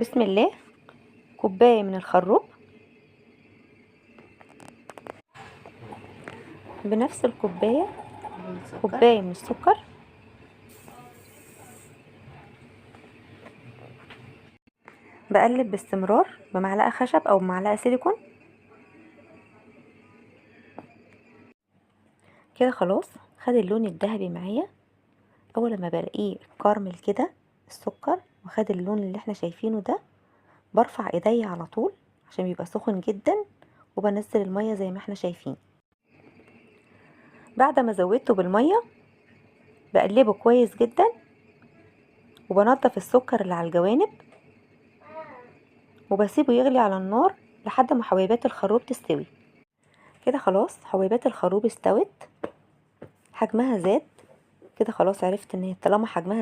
بسم الله. كوباية من الخروب، بنفس الكوباية كوباية من السكر، بقلب باستمرار بمعلقة خشب او بمعلقة سيليكون كده. خلاص خد اللون الذهبي معايا. اول ما بلاقيه كارمل كده السكر وخد اللون اللي احنا شايفينه ده، برفع ايدي على طول عشان بيبقى سخن جدا، وبنزل المية زي ما احنا شايفين. بعد ما زودته بالمية بقلبه كويس جدا، وبنضف السكر اللي على الجوانب، وبسيبه يغلي على النار لحد ما حبيبات الخروب تستوي. كده خلاص حبيبات الخروب استوت، حجمها زاد كده. خلاص عرفت ان طالما حجمها